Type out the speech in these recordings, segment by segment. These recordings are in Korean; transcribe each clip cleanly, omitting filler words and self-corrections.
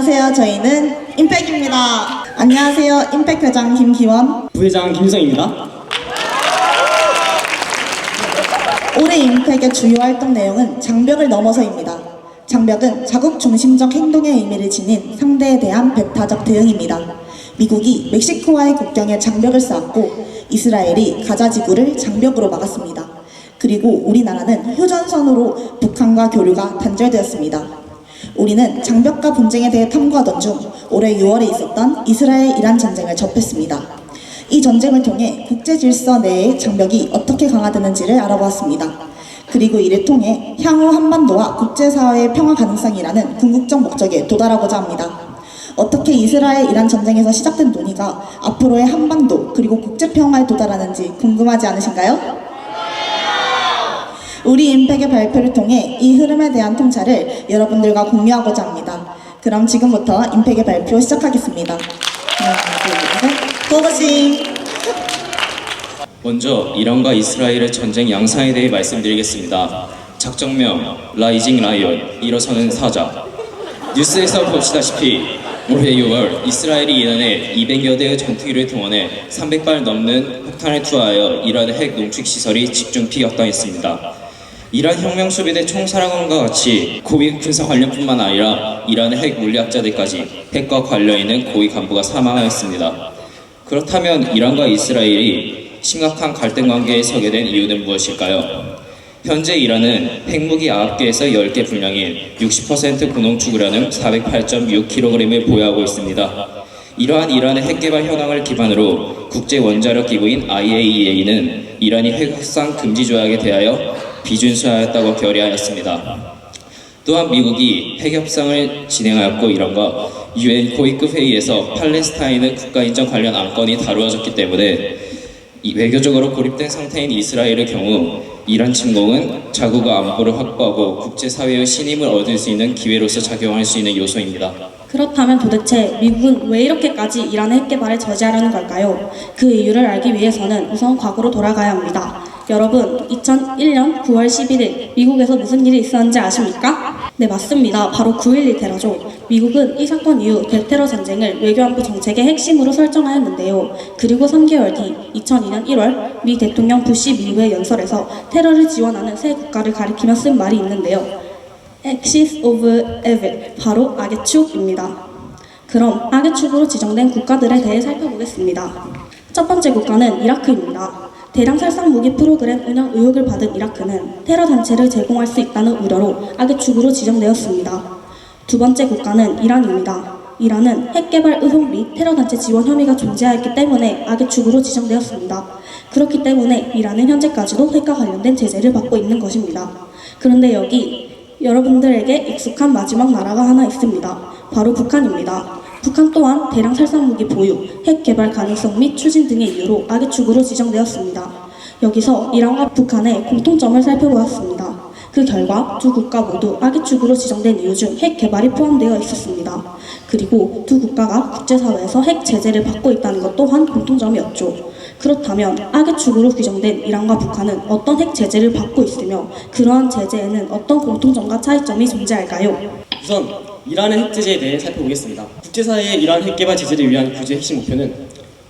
안녕하세요. 저희는 임팩입니다. 안녕하세요. 임팩 회장 김기원, 부회장 김유성입니다. 올해 임팩의 주요 활동 내용은 장벽을 넘어서입니다. 장벽은 자국 중심적 행동의 의미를 지닌 상대에 대한 배타적 대응입니다. 미국이 멕시코와의 국경에 장벽을 쌓았고 이스라엘이 가자 지구를 장벽으로 막았습니다. 그리고 우리나라는 휴전선으로 북한과 교류가 단절되었습니다. 우리는 장벽과 분쟁에 대해 탐구하던 중 올해 6월에 있었던 이스라엘-이란 전쟁을 접했습니다. 이 전쟁을 통해 국제 질서 내의 장벽이 어떻게 강화되는지를 알아보았습니다. 그리고 이를 통해 향후 한반도와 국제사회의 평화 가능성이라는 궁극적 목적에 도달하고자 합니다. 어떻게 이스라엘-이란 전쟁에서 시작된 논의가 앞으로의 한반도 그리고 국제평화에 도달하는지 궁금하지 않으신가요? 우리 임팩의 발표를 통해 이 흐름에 대한 통찰을 여러분들과 공유하고자 합니다. 그럼 지금부터 임팩의 발표 시작하겠습니다. 하나, 둘, 셋, 고고싱! 먼저 이란과 이스라엘의 전쟁 양상에 대해 말씀드리겠습니다. 작전명 라이징 라이언, 일어서는 사자. 뉴스에서 보시다시피 올해 6월 이스라엘이 이란에 200여 대의 전투기를 동원해 300발 넘는 폭탄을 투하하여 이란의 핵 농축 시설이 집중 피격당했습니다. 이란 혁명수비대 총사령관과 같이 고위 군사 관련뿐만 아니라 이란의 핵 물리학자들까지 핵과 관련 있는 고위 간부가 사망하였습니다. 그렇다면 이란과 이스라엘이 심각한 갈등 관계에 서게 된 이유는 무엇일까요? 현재 이란은 핵무기 9개에서 10개 분량인 60% 고농축우라늄 408.6kg을 보유하고 있습니다. 이러한 이란의 핵개발 현황을 기반으로 국제원자력기구인 IAEA는 이란이 핵 확산 금지 조약에 대하여 비준수하였다고 결의하였습니다. 또한 미국이 핵협상을 진행하였고 이란과 UN 고위급 회의에서 팔레스타인의 국가인정 관련 안건이 다루어졌기 때문에 외교적으로 고립된 상태인 이스라엘의 경우 이란 침공은 자국의 안보를 확보하고 국제사회의 신임을 얻을 수 있는 기회로서 작용할 수 있는 요소입니다. 그렇다면 도대체 미국은 왜 이렇게까지 이란의 핵개발을 저지하려는 걸까요? 그 이유를 알기 위해서는 우선 과거로 돌아가야 합니다. 여러분, 2001년 9월 11일 미국에서 무슨 일이 있었는지 아십니까? 네, 맞습니다. 바로 9.11 테러죠. 미국은 이 사건 이후 대테러 전쟁을 외교안보 정책의 핵심으로 설정하였는데요. 그리고 3개월 뒤 2002년 1월 미 대통령 부시 미국의 연설에서 테러를 지원하는 세 국가를 가리키며 쓴 말이 있는데요. Axis of Evil, 바로 악의 축입니다. 그럼 악의 축으로 지정된 국가들에 대해 살펴보겠습니다. 첫 번째 국가는 이라크입니다. 대량 살상 무기 프로그램 운영 의혹을 받은 이라크는 테러 단체를 제공할 수 있다는 우려로 악의 축으로 지정되었습니다. 두 번째 국가는 이란입니다. 이란은 핵개발 의혹 및 테러 단체 지원 혐의가 존재하였기 때문에 악의 축으로 지정되었습니다. 그렇기 때문에 이란은 현재까지도 핵과 관련된 제재를 받고 있는 것입니다. 그런데 여기 여러분들에게 익숙한 마지막 나라가 하나 있습니다. 바로 북한입니다. 북한 또한 대량 살상무기 보유, 핵 개발 가능성 및 추진 등의 이유로 악의 축으로 지정되었습니다. 여기서 이란과 북한의 공통점을 살펴보았습니다. 그 결과 두 국가 모두 악의 축으로 지정된 이유 중 핵 개발이 포함되어 있었습니다. 그리고 두 국가가 국제사회에서 핵 제재를 받고 있다는 것 또한 공통점이었죠. 그렇다면 악의 축으로 규정된 이란과 북한은 어떤 핵 제재를 받고 있으며 그러한 제재에는 어떤 공통점과 차이점이 존재할까요? 우선 이란의 핵 제재에 대해 살펴보겠습니다. 국제사회의 이란 핵개발 제재를 위한 규제의 핵심 목표는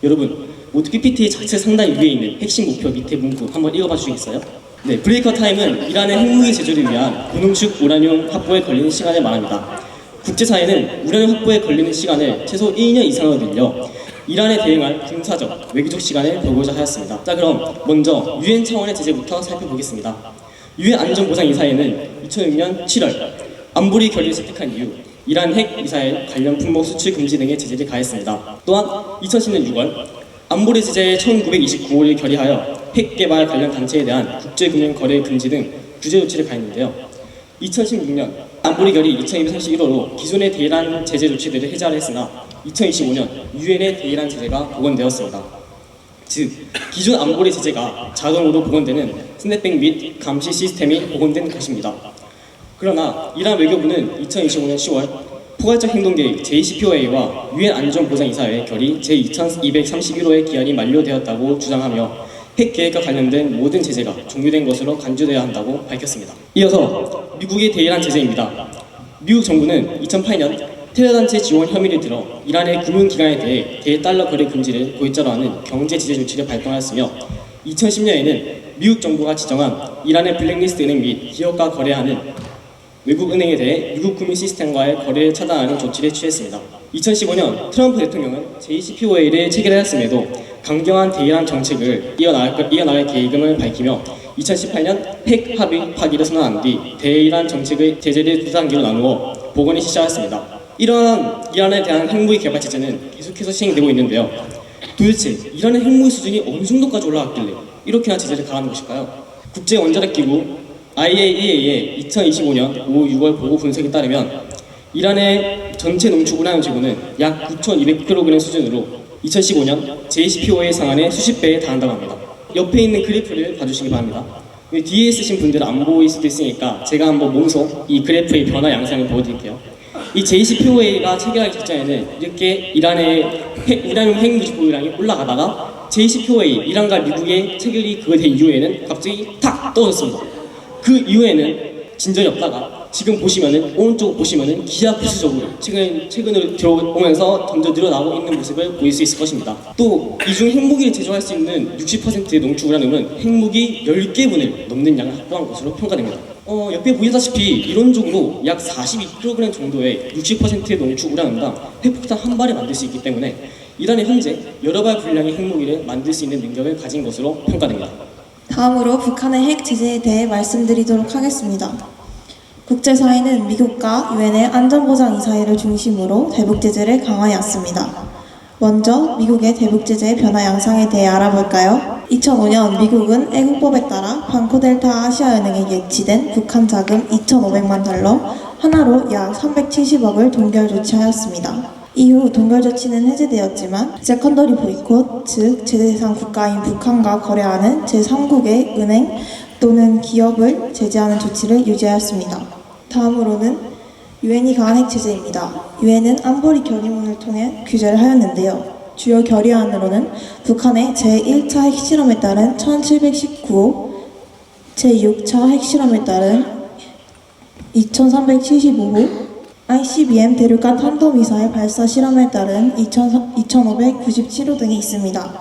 여러분 모두 PPT 자체 상단 위에 있는 핵심 목표 밑에 문구 한번 읽어봐 주시겠어요? 네, 브레이커 타임은 이란의 핵무기 제조를 위한 고농축 우라늄 확보에 걸리는 시간을 말합니다. 국제사회는 우라늄 확보에 걸리는 시간을 최소 1년 이상으로 늘려 이란에 대응할 군사적, 외교적 시간을 벌고자 하였습니다. 자, 그럼 먼저 UN 차원의 제재부터 살펴보겠습니다. UN 안전보장이사회는 2006년 7월 안보리 결의를 채택한 이후 이란 핵 미사일 관련 품목 수출 금지 등의 제재를 가했습니다. 또한 2010년 6월 안보리 제재 1929호를 결의하여 핵 개발 관련 단체에 대한 국제금융 거래 금지 등 규제 조치를 가했는데요. 2016년 안보리 결의 2231호로 기존의 대이란 제재 조치들을 해제하려 했으나 2025년 유엔의 대이란 제재가 복원되었습니다. 즉, 기존 안보리 제재가 자동으로 복원되는 스냅백 및 감시 시스템이 복원된 것입니다. 그러나 이란 외교부는 2025년 10월 포괄적 행동계획 JCPOA와 유엔 안전보장이사회 결의 제2231호의 기한이 만료되었다고 주장하며 핵 계획과 관련된 모든 제재가 종료된 것으로 간주되어야 한다고 밝혔습니다. 이어서 미국의 대이란 제재입니다. 미국 정부는 2008년 테러단체 지원 혐의를 들어 이란의 금융기관에 대해 대달러 거래 금지를 고의자로 하는 경제 제재 조치를 발동하였으며 2010년에는 미국 정부가 지정한 이란의 블랙리스트 은행 및 기업과 거래하는 외국 은행에 대해 미국 금융 시스템과의 거래를 차단하는 조치를 취했습니다. 2015년 트럼프 대통령은 JCPOA를 체결하였음에도 강경한 대이란 정책을 이어나갈 계획임을 밝히며 2018년 핵 합의 파기를 선언한 뒤 대이란 정책의 제재를 두 단계로 나누어 복원을 시작했습니다. 이러한 이란에 대한 핵무기 개발 제재는 계속해서 시행되고 있는데요. 도대체 이란의 핵무기 수준이 어느 정도까지 올라갔길래 이렇게나 제재를 가하는 것일까요? 국제원자력기구 IAEA의 2025년 5, 6월 보고 분석에 따르면 이란의 전체 농축 우라늄 지구는 약 9,200kg 수준으로 2015년 JCPOA 상한의 수십 배에 달한다고 합니다. 옆에 있는 그래프를 봐주시기 바랍니다. 뒤에 있으신 분들은 안 보일 수도 있으니까 제가 한번 몸소 이 그래프의 변화 양상을 보여드릴게요. 이 JCPOA가 체결하기 직전에는 이렇게 이란의 우라늄 핵무기 보유량이 올라가다가 JCPOA, 이란과 미국의 체결이 그거 된 이후에는 갑자기 탁 떨어졌습니다. 그 이후에는 진전이 없다가 지금 보시면은 오른쪽 보시면은 기하급수적으로 최근으로 들어오면서 점점 늘어나고 있는 모습을 보일 수 있을 것입니다. 또 이중 핵무기를 제조할 수 있는 60%의 농축 우라늄은 핵무기 10개분을 넘는 양을 확보한 것으로 평가됩니다. 옆에 보시다시피 이론적으로 약 42kg 정도의 60%의 농축 우라늄당 핵폭탄 한 발을 만들 수 있기 때문에 이란이 현재 여러 발 분량의 핵무기를 만들 수 있는 능력을 가진 것으로 평가됩니다. 다음으로 북한의 핵 제재에 대해 말씀드리도록 하겠습니다. 국제사회는 미국과 유엔의 안전보장이사회를 중심으로 대북 제재를 강화해왔습니다. 먼저 미국의 대북 제재의 변화 양상에 대해 알아볼까요? 2005년 미국은 애국법에 따라 방코델타 아시아은행에 예치된 북한 자금 2,500만 달러, 하나로 약 370억을 동결 조치하였습니다. 이후 동결 조치는 해제되었지만 세컨더리 보이콧, 즉 제재 대상 국가인 북한과 거래하는 제3국의 은행 또는 기업을 제재하는 조치를 유지하였습니다. 다음으로는 유엔이 가한 핵 제재입니다. 유엔은 안보리 결의문을 통해 규제를 하였는데요. 주요 결의안으로는 북한의 제1차 핵실험에 따른 1719호, 제6차 핵실험에 따른 2375호, ICBM 대륙간 탄도미사일 발사 실험에 따른 2597호 등이 있습니다.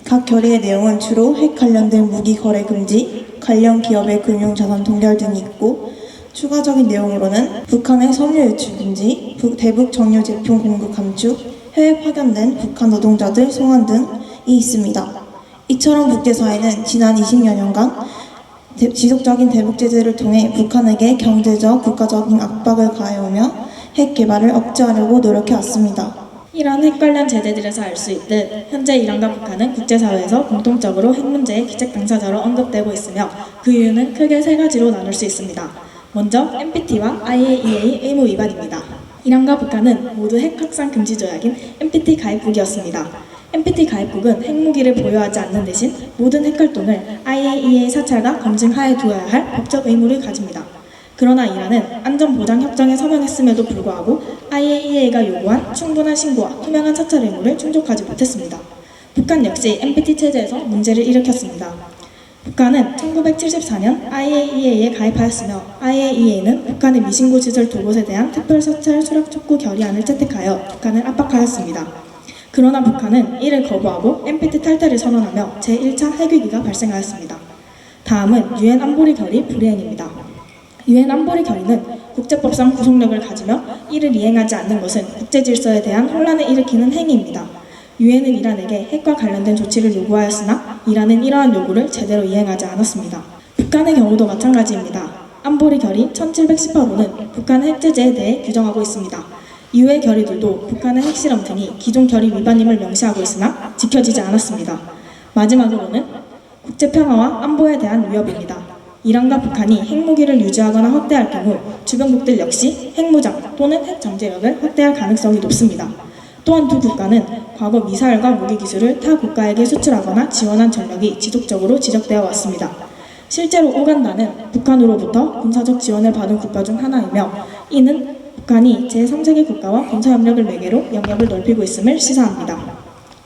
각 결의의 내용은 주로 핵 관련된 무기 거래 금지, 관련 기업의 금융자산 동결 등이 있고, 추가적인 내용으로는 북한의 섬유 유출 금지, 대북 정유 제품 공급 감축, 해외 파견된 북한 노동자들 송환 등이 있습니다. 이처럼 국제사회는 지난 20여년간 지속적인 대북 제재를 통해 북한에게 경제적, 국가적인 압박을 가해오며 핵 개발을 억제하려고 노력해왔습니다. 이런 핵 관련 제재들에서 알 수 있듯 현재 이란과 북한은 국제사회에서 공통적으로 핵 문제의 기책 당사자로 언급되고 있으며 그 이유는 크게 세 가지로 나눌 수 있습니다. 먼저 NPT와 IAEA 의무 위반입니다. 이란과 북한은 모두 핵 확산 금지 조약인 NPT 가입국이었습니다. NPT 가입국은 핵무기를 보유하지 않는 대신 모든 핵활동을 IAEA 사찰과 검증하에 두어야 할 법적 의무를 가집니다. 그러나 이란은 안전보장협정에 서명했음에도 불구하고 IAEA가 요구한 충분한 신고와 투명한 사찰 의무를 충족하지 못했습니다. 북한 역시 NPT 체제에서 문제를 일으켰습니다. 북한은 1974년 IAEA에 가입하였으며 IAEA는 북한의 미신고 시설 2곳에 대한 특별사찰 수락 촉구 결의안을 채택하여 북한을 압박하였습니다. 그러나 북한은 이를 거부하고 NPT 탈퇴를 선언하며 제1차 핵위기가 발생하였습니다. 다음은 유엔 안보리 결의 불이행입니다. 유엔 안보리 결의는 국제법상 구속력을 가지며 이를 이행하지 않는 것은 국제질서에 대한 혼란을 일으키는 행위입니다. 유엔은 이란에게 핵과 관련된 조치를 요구하였으나 이란은 이러한 요구를 제대로 이행하지 않았습니다. 북한의 경우도 마찬가지입니다. 안보리 결의 1718호는 북한의 핵 제재에 대해 규정하고 있습니다. 이후의 결의들도 북한의 핵실험 등이 기존 결의 위반임을 명시하고 있으나 지켜지지 않았습니다. 마지막으로는 국제평화와 안보에 대한 위협입니다. 이란과 북한이 핵무기를 유지하거나 확대할 경우 주변국들 역시 핵무장 또는 핵잠재력을 확대할 가능성이 높습니다. 또한 두 국가는 과거 미사일과 무기 기술을 타 국가에게 수출하거나 지원한 전력이 지속적으로 지적되어 왔습니다. 실제로 우간다는 북한으로부터 군사적 지원을 받은 국가 중 하나이며 이는 북한이 제3세계 국가와 군사협력을 매개로 영역을 넓히고 있음을 시사합니다.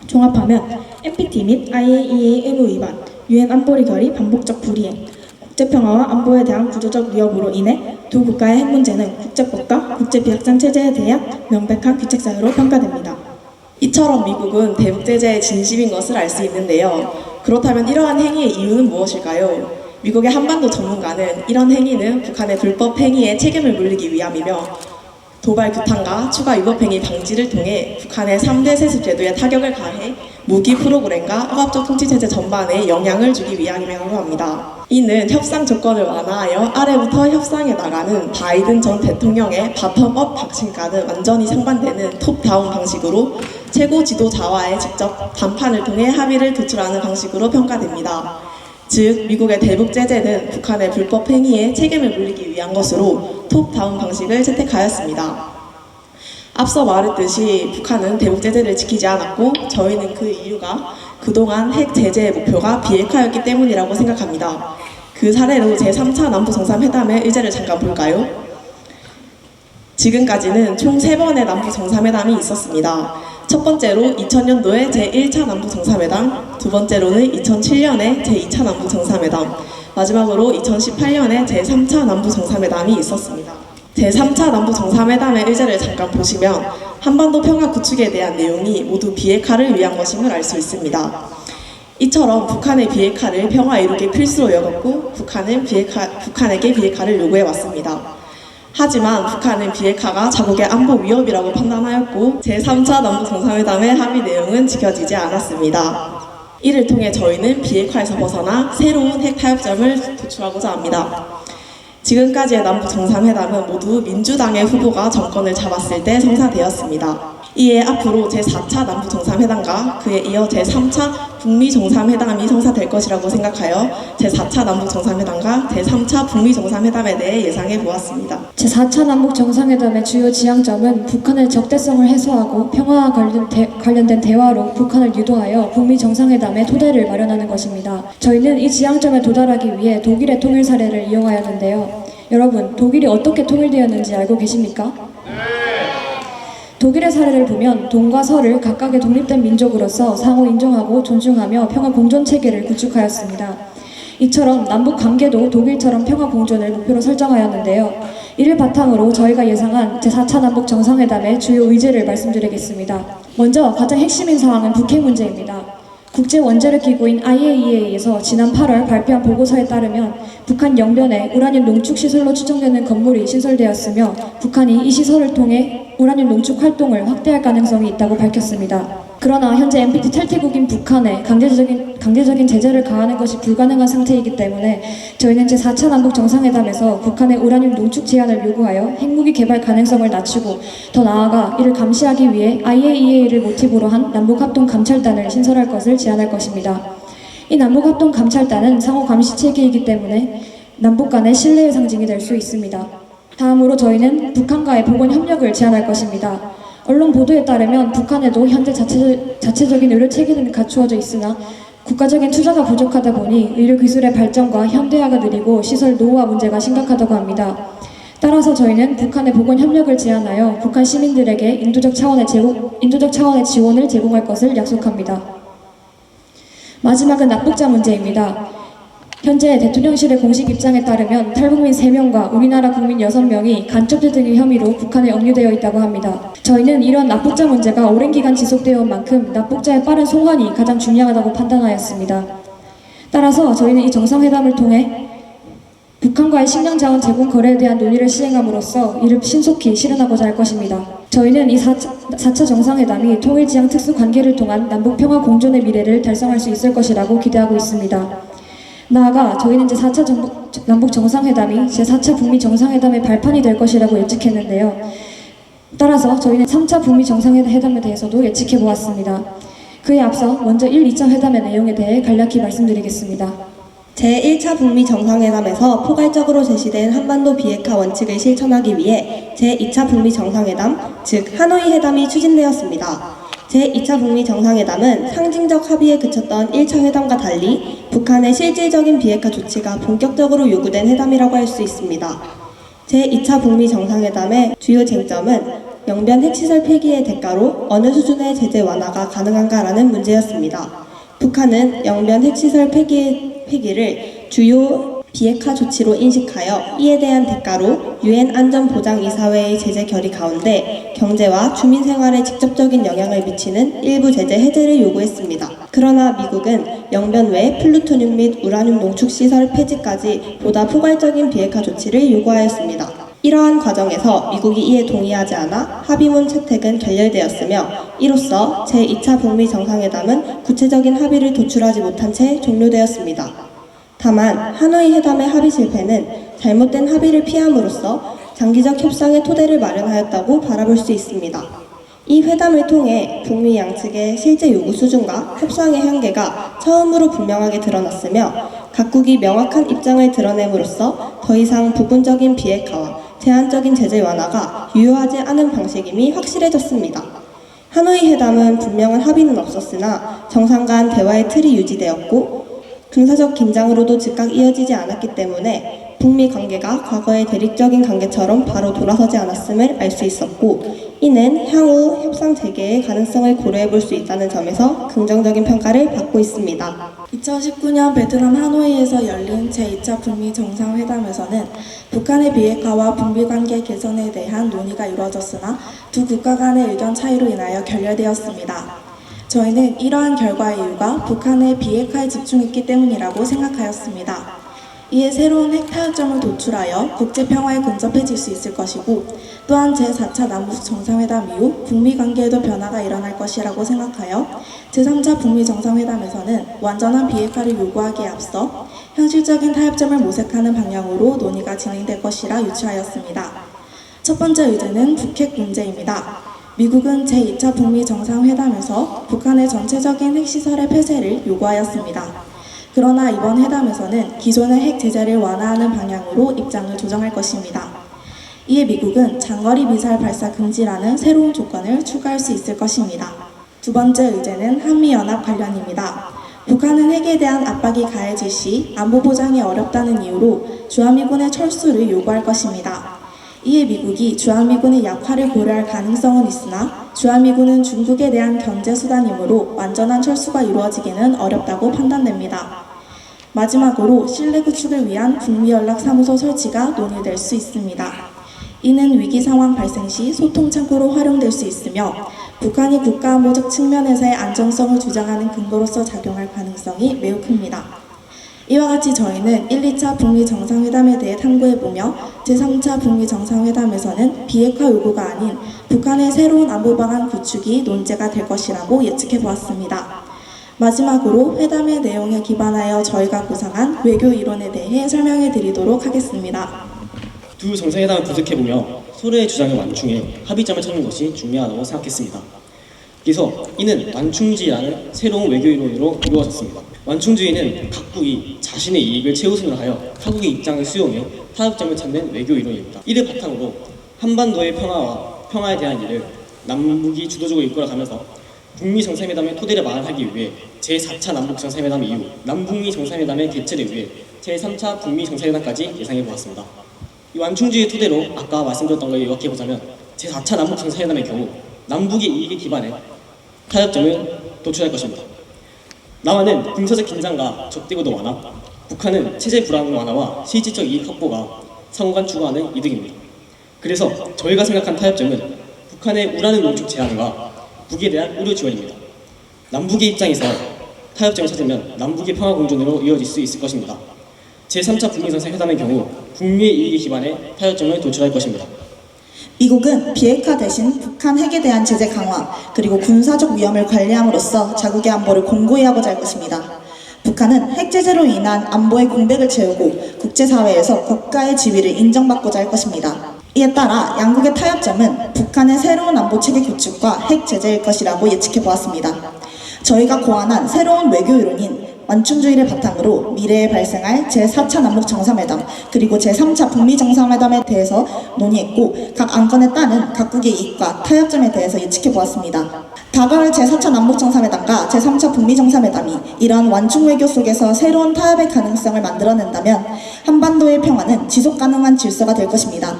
종합하면 NPT 및 IAEA 의무 위반, 유엔 안보리 결의 반복적 불이행, 국제평화와 안보에 대한 구조적 위협으로 인해 두 국가의 핵 문제는 국제법과 국제비핵장 체제에 대한 명백한 규칙 사유로 평가됩니다. 이처럼 미국은 대북 제재에 진심인 것을 알 수 있는데요. 그렇다면 이러한 행위의 이유는 무엇일까요? 미국의 한반도 전문가는 이런 행위는 북한의 불법 행위에 책임을 물리기 위함이며 도발 규탄과 추가 위법 행위 방지를 통해 북한의 3대 세습 제도에 타격을 가해 무기 프로그램과 억압적 통치 체제 전반에 영향을 주기 위함이라고 합니다. 이는 협상 조건을 완화하여 아래부터 협상에 나가는 바이든 전 대통령의 바텀업 방식과는 완전히 상반되는 톱다운 방식으로 최고 지도자와의 직접談判을 통해 합의를 도출하는 방식으로 평가됩니다. 즉, 미국의 대북 제재는 북한의 불법 행위에 책임을 물리기 위한 것으로 톱다운 방식을 채택하였습니다. 앞서 말했듯이 북한은 대북 제재를 지키지 않았고 저희는 그 이유가 그동안 핵 제재의 목표가 비핵화였기 때문이라고 생각합니다. 그 사례로 제3차 남북정상회담의 의제를 잠깐 볼까요? 지금까지는 총 3번의 남북정상회담이 있었습니다. 첫 번째로 2000년도에 제1차 남북정상회담, 두 번째로는 2007년에 제2차 남북정상회담, 마지막으로 2018년에 제3차 남북정상회담이 있었습니다. 제3차 남북정상회담의 의제를 잠깐 보시면 한반도 평화 구축에 대한 내용이 모두 비핵화를 위한 것임을 알 수 있습니다. 이처럼 북한의 비핵화를 평화 이루기 필수로 여겼고 북한에게 비핵화를 요구해왔습니다. 하지만 북한은 비핵화가 자국의 안보 위협이라고 판단하였고 제3차 남북정상회담의 합의 내용은 지켜지지 않았습니다. 이를 통해 저희는 비핵화에서 벗어나 새로운 핵 타협점을 도출하고자 합니다. 지금까지의 남북정상회담은 모두 민주당의 후보가 정권을 잡았을 때 성사되었습니다. 이에 앞으로 제4차 남북정상회담과 그에 이어 제3차 북미정상회담이 성사될 것이라고 생각하여 제4차 남북정상회담과 제3차 북미정상회담에 대해 예상해 보았습니다. 제4차 남북정상회담의 주요 지향점은 북한의 적대성을 해소하고 평화와 관련된 대화로 북한을 유도하여 북미 정상회담의 토대를 마련하는 것입니다. 저희는 이 지향점에 도달하기 위해 독일의 통일 사례를 이용하였는데요. 여러분, 독일이 어떻게 통일되었는지 알고 계십니까? 독일의 사례를 보면 동과 서를 각각의 독립된 민족으로서 상호 인정하고 존중하며 평화 공존 체계를 구축하였습니다. 이처럼 남북 관계도 독일처럼 평화 공존을 목표로 설정하였는데요. 이를 바탕으로 저희가 예상한 제4차 남북 정상회담의 주요 의제를 말씀드리겠습니다. 먼저 가장 핵심인 사항은 북핵 문제입니다. 국제원자력기구인 IAEA에서 지난 8월 발표한 보고서에 따르면 북한 영변에 우라늄 농축 시설로 추정되는 건물이 신설되었으며 북한이 이 시설을 통해 우라늄 농축 활동을 확대할 가능성이 있다고 밝혔습니다. 그러나 현재 NPT 탈퇴국인 북한에 강제적인 제재를 가하는 것이 불가능한 상태이기 때문에 저희는 제4차 남북 정상회담에서 북한의 우라늄 농축 제한을 요구하여 핵무기 개발 가능성을 낮추고 더 나아가 이를 감시하기 위해 IAEA를 모티브로 한 남북합동 감찰단을 신설할 것을 제안할 것입니다. 이 남북합동 감찰단은 상호 감시 체계이기 때문에 남북 간의 신뢰의 상징이 될 수 있습니다. 다음으로 저희는 북한과의 보건 협력을 제안할 것입니다. 언론 보도에 따르면 북한에도 현재 자체적인 의료 체계는 갖추어져 있으나 국가적인 투자가 부족하다 보니 의료 기술의 발전과 현대화가 느리고 시설 노후화 문제가 심각하다고 합니다. 따라서 저희는 북한의 보건 협력을 제안하여 북한 시민들에게 인도적 차원의 지원을 제공할 것을 약속합니다. 마지막은 납북자 문제입니다. 현재 대통령실의 공식 입장에 따르면 탈북민 3명과 우리나라 국민 6명이 간첩죄 등의 혐의로 북한에 억류되어 있다고 합니다. 저희는 이런 납북자 문제가 오랜 기간 지속되어 온 만큼 납북자의 빠른 송환이 가장 중요하다고 판단하였습니다. 따라서 저희는 이 정상회담을 통해 북한과의 식량자원 제공 거래에 대한 논의를 시행함으로써 이를 신속히 실현하고자 할 것입니다. 저희는 이 4차 정상회담이 통일지향 특수관계를 통한 남북평화 공존의 미래를 달성할 수 있을 것이라고 기대하고 있습니다. 나아가 저희는 제4차 남북 정상회담이 제4차 북미 정상회담의 발판이 될 것이라고 예측했는데요. 따라서 저희는 3차 북미 정상회담에 대해서도 예측해 보았습니다. 그에 앞서 먼저 1, 2차 회담의 내용에 대해 간략히 말씀드리겠습니다. 제1차 북미 정상회담에서 포괄적으로 제시된 한반도 비핵화 원칙을 실천하기 위해 제2차 북미 정상회담, 즉 하노이 회담이 추진되었습니다. 제2차 북미 정상회담은 상징적 합의에 그쳤던 1차 회담과 달리 북한의 실질적인 비핵화 조치가 본격적으로 요구된 회담이라고 할 수 있습니다. 제2차 북미 정상회담의 주요 쟁점은 영변 핵시설 폐기의 대가로 어느 수준의 제재 완화가 가능한가라는 문제였습니다. 북한은 영변 핵시설 폐기를 주요 비핵화 조치로 인식하여 이에 대한 대가로 유엔 안전보장이사회의 제재 결의 가운데 경제와 주민 생활에 직접적인 영향을 미치는 일부 제재 해제를 요구했습니다. 그러나 미국은 영변 외 플루토늄 및 우라늄 농축 시설 폐지까지 보다 포괄적인 비핵화 조치를 요구하였습니다. 이러한 과정에서 미국이 이에 동의하지 않아 합의문 채택은 결렬되었으며 이로써 제2차 북미 정상회담은 구체적인 합의를 도출하지 못한 채 종료되었습니다. 다만 하노이 회담의 합의 실패는 잘못된 합의를 피함으로써 장기적 협상의 토대를 마련하였다고 바라볼 수 있습니다. 이 회담을 통해 북미 양측의 실제 요구 수준과 협상의 한계가 처음으로 분명하게 드러났으며 각국이 명확한 입장을 드러냄으로써 더 이상 부분적인 비핵화와 제한적인 제재 완화가 유효하지 않은 방식임이 확실해졌습니다. 하노이 회담은 분명한 합의는 없었으나 정상 간 대화의 틀이 유지되었고 군사적 긴장으로도 즉각 이어지지 않았기 때문에 북미 관계가 과거의 대립적인 관계처럼 바로 돌아서지 않았음을 알 수 있었고 이는 향후 협상 재개의 가능성을 고려해 볼 수 있다는 점에서 긍정적인 평가를 받고 있습니다. 2019년 베트남 하노이에서 열린 제2차 북미 정상회담에서는 북한의 비핵화와 북미 관계 개선에 대한 논의가 이루어졌으나 두 국가 간의 의견 차이로 인하여 결렬되었습니다. 저희는 이러한 결과의 이유가 북한의 비핵화에 집중했기 때문이라고 생각하였습니다. 이에 새로운 핵 타협점을 도출하여 국제평화에 근접해질 수 있을 것이고 또한 제4차 남북 정상회담 이후 북미 관계에도 변화가 일어날 것이라고 생각하여 제3차 북미 정상회담에서는 완전한 비핵화를 요구하기에 앞서 현실적인 타협점을 모색하는 방향으로 논의가 진행될 것이라 유추하였습니다. 첫 번째 의제는 북핵 문제입니다. 미국은 제2차 북미 정상회담에서 북한의 전체적인 핵시설의 폐쇄를 요구하였습니다. 그러나 이번 회담에서는 기존의 핵 제재를 완화하는 방향으로 입장을 조정할 것입니다. 이에 미국은 장거리 미사일 발사 금지라는 새로운 조건을 추가할 수 있을 것입니다. 두 번째 의제는 한미연합 관련입니다. 북한은 핵에 대한 압박이 가해질 시 안보 보장이 어렵다는 이유로 주한미군의 철수를 요구할 것입니다. 이에 미국이 주한미군의 약화를 고려할 가능성은 있으나 주한미군은 중국에 대한 견제수단이므로 완전한 철수가 이루어지기는 어렵다고 판단됩니다. 마지막으로 신뢰 구축을 위한 북미연락사무소 설치가 논의될 수 있습니다. 이는 위기 상황 발생 시 소통 창구로 활용될 수 있으며 북한이 국가안보적 측면에서의 안정성을 주장하는 근거로서 작용할 가능성이 매우 큽니다. 이와 같이 저희는 1, 2차 북미 정상회담에 대해 탐구해보며 제3차 북미 정상회담에서는 비핵화 요구가 아닌 북한의 새로운 안보 방안 구축이 논제가 될 것이라고 예측해보았습니다. 마지막으로 회담의 내용에 기반하여 저희가 구상한 외교 이론에 대해 설명해드리도록 하겠습니다. 두 정상회담을 분석해보며 서로의 주장을 완충해 합의점을 찾는 것이 중요하다고 생각했습니다. 그래서 이는 완충주의라는 새로운 외교 이론으로 이루어졌습니다. 완충주의는 각국이 자신의 이익을 최우선으로 하여 타국의 입장을 수용해 타협점을 찾는 외교 이론입니다. 이를 바탕으로 한반도의 평화에 대한 일을 남북이 주도적으로 이끌어가면서 북미 정상회담의 토대를 마련하기 위해 제4차 남북 정상회담 이후 남북미 정상회담의 개최를 위해 제3차 북미 정상회담까지 예상해보았습니다. 이 완충주의 토대로 아까 말씀드렸던 걸 요약해보자면 제4차 남북 정상회담의 경우 남북의 이익에 기반해 타협점을 도출할 것입니다. 남한은 군사적 긴장과 적대구도 완화, 북한은 체제 불안 완화와 실질적 이익 확보가 상호간 추구하는 이득입니다. 그래서 저희가 생각한 타협점은 북한의 우라늄 농축 제한과 북에 대한 의료 지원입니다. 남북의 입장에서 타협점을 찾으면 남북의 평화 공존으로 이어질 수 있을 것입니다. 제3차 북미 정상회담의 경우 북미의 이익에 기반해 타협점을 도출할 것입니다. 미국은 비핵화 대신 북한 핵에 대한 제재 강화 그리고 군사적 위험을 관리함으로써 자국의 안보를 공고히 하고자 할 것입니다. 북한은 핵 제재로 인한 안보의 공백을 채우고 국제사회에서 국가의 지위를 인정받고자 할 것입니다. 이에 따라 양국의 타협점은 북한의 새로운 안보체계 구축과 핵 제재일 것이라고 예측해보았습니다. 저희가 고안한 새로운 외교 이론인 완충주의를 바탕으로 미래에 발생할 제4차 남북정상회담 그리고 제3차 북미정상회담에 대해서 논의했고 각 안건에 따른 각국의 이익과 타협점에 대해서 예측해보았습니다. 다가올 제4차 남북정상회담과 제3차 북미정상회담이 이러한 완충외교 속에서 새로운 타협의 가능성을 만들어낸다면 한반도의 평화는 지속가능한 질서가 될 것입니다.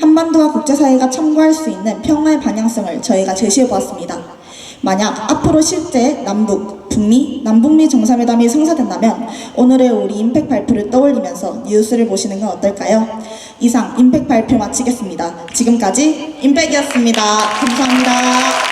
한반도와 국제사회가 참고할 수 있는 평화의 방향성을 저희가 제시해보았습니다. 만약 앞으로 실제 남북, 북미, 남북미 정상회담이 성사된다면 오늘의 우리 임팩 발표를 떠올리면서 뉴스를 보시는 건 어떨까요? 이상 임팩 발표 마치겠습니다. 지금까지 임팩이었습니다. 감사합니다.